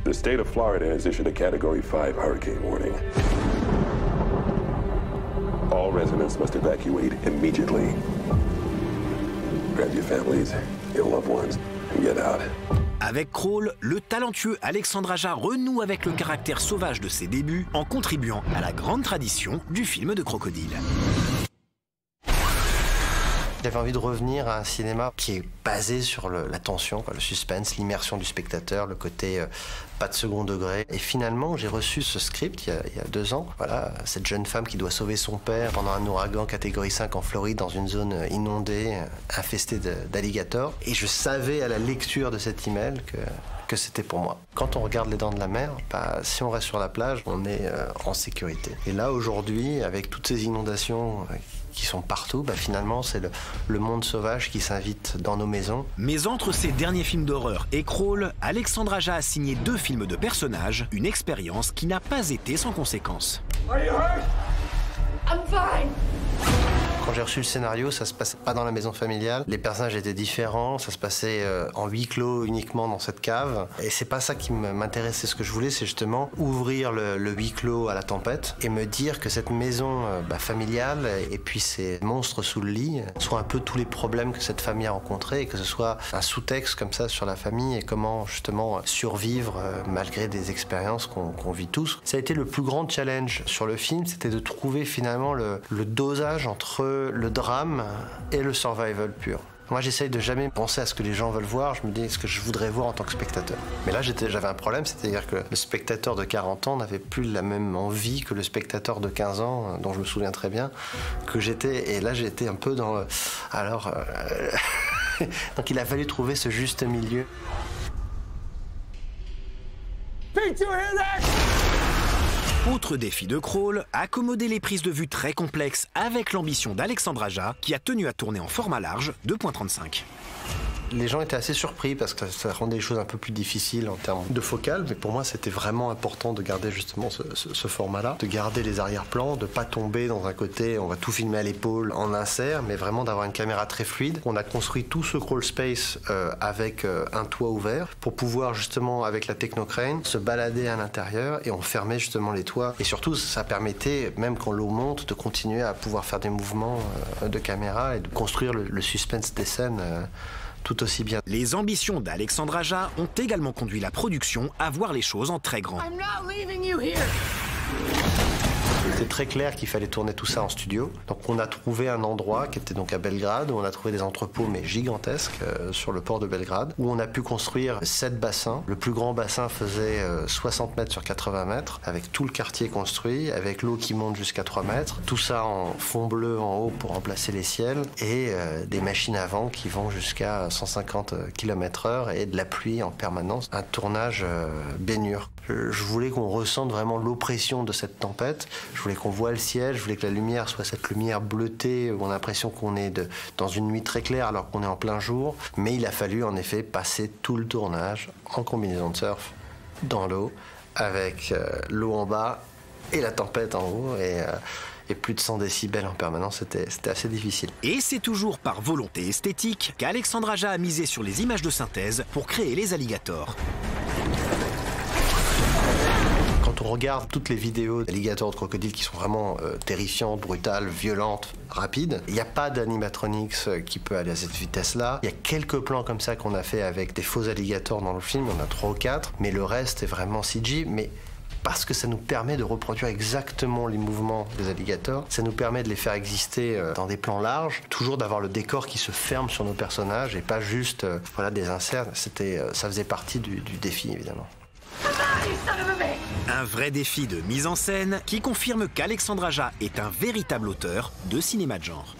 The state of Florida has issued a Category 5 hurricane warning. All residents must evacuate immediately. Grab your families, your loved ones, and get out. Avec Crawl, le talentueux Alexandre Aja renoue avec le caractère sauvage de ses débuts en contribuant à la grande tradition du film de crocodile. J'avais envie de revenir à un cinéma qui est basé sur la tension, le suspense, l'immersion du spectateur, le côté pas de second degré. Et finalement, j'ai reçu ce script il y a 2 ans. Voilà, cette jeune femme qui doit sauver son père pendant un ouragan catégorie 5 en Floride, dans une zone inondée, infestée d'alligators. Et je savais à la lecture de cet email que c'était pour moi. Quand on regarde Les Dents de la Mer, si on reste sur la plage, on est en sécurité. Et là, aujourd'hui, avec toutes ces inondations qui sont partout, finalement, c'est le monde sauvage qui s'invite dans nos maisons. Mais entre ses derniers films d'horreur et Crawl, Alexandre Aja a signé 2 films de personnages, une expérience qui n'a pas été sans conséquences. Are you hurt? I'm fine. Quand j'ai reçu le scénario, ça se passait pas dans la maison familiale. Les personnages étaient différents, ça se passait en huis clos uniquement dans cette cave. Et c'est pas ça qui m'intéressait. Ce que je voulais, c'est justement ouvrir le huis clos à la tempête et me dire que cette maison familiale et puis ces monstres sous le lit soient un peu tous les problèmes que cette famille a rencontrés et que ce soit un sous-texte comme ça sur la famille et comment justement survivre malgré des expériences qu'on vit tous. Ça a été le plus grand challenge sur le film, c'était de trouver finalement le dosage entre le drame et le survival pur. Moi, j'essaye de jamais penser à ce que les gens veulent voir, je me dis ce que je voudrais voir en tant que spectateur. Mais là, j'avais un problème, c'est-à-dire que le spectateur de 40 ans n'avait plus la même envie que le spectateur de 15 ans, dont je me souviens très bien, que j'étais. Et là, j'étais un peu dans... Donc il a fallu trouver ce juste milieu. Autre défi de Crawl, accommoder les prises de vue très complexes avec l'ambition d'Alexandre Aja, qui a tenu à tourner en format large 2.35. Les gens étaient assez surpris parce que ça rendait les choses un peu plus difficiles en termes de focale, mais pour moi c'était vraiment important de garder justement ce format-là, de garder les arrière-plans, de pas tomber dans un côté on va tout filmer à l'épaule en insert, mais vraiment d'avoir une caméra très fluide. On a construit tout ce crawl space avec un toit ouvert pour pouvoir justement avec la technocrane se balader à l'intérieur et on fermait justement les toits. Et surtout ça permettait, même quand l'eau monte, de continuer à pouvoir faire des mouvements de caméra et de construire le suspense des scènes tout aussi bien. Les ambitions d'Alexandre Aja ont également conduit la production à voir les choses en très grand. C'était très clair qu'il fallait tourner tout ça en studio. Donc on a trouvé un endroit qui était donc à Belgrade, où on a trouvé des entrepôts mais gigantesques sur le port de Belgrade, où on a pu construire 7 bassins. Le plus grand bassin faisait 60 mètres sur 80 mètres, avec tout le quartier construit, avec l'eau qui monte jusqu'à 3 mètres. Tout ça en fond bleu en haut pour remplacer les ciels, et des machines à vent qui vont jusqu'à 150 km/h et de la pluie en permanence. Un tournage baignure. Je voulais qu'on ressente vraiment l'oppression de cette tempête. Je voulais qu'on voit le ciel, je voulais que la lumière soit cette lumière bleutée où on a l'impression qu'on est dans une nuit très claire alors qu'on est en plein jour. Mais il a fallu en effet passer tout le tournage en combinaison de surf, dans l'eau, avec l'eau en bas et la tempête en haut. Et plus de 100 décibels en permanence, c'était assez difficile. Et c'est toujours par volonté esthétique qu'Alexandre Aja a misé sur les images de synthèse pour créer les alligators. Quand on regarde toutes les vidéos d'alligators de crocodiles qui sont vraiment terrifiantes, brutales, violentes, rapides, il n'y a pas d'animatronics qui peut aller à cette vitesse-là. Il y a quelques plans comme ça qu'on a fait avec des faux alligators dans le film, on a 3 ou 4, mais le reste est vraiment CG, mais parce que ça nous permet de reproduire exactement les mouvements des alligators, ça nous permet de les faire exister dans des plans larges, toujours d'avoir le décor qui se ferme sur nos personnages et pas juste des inserts. Ça faisait partie du défi évidemment. Un vrai défi de mise en scène qui confirme qu'Alexandre Aja est un véritable auteur de cinéma de genre.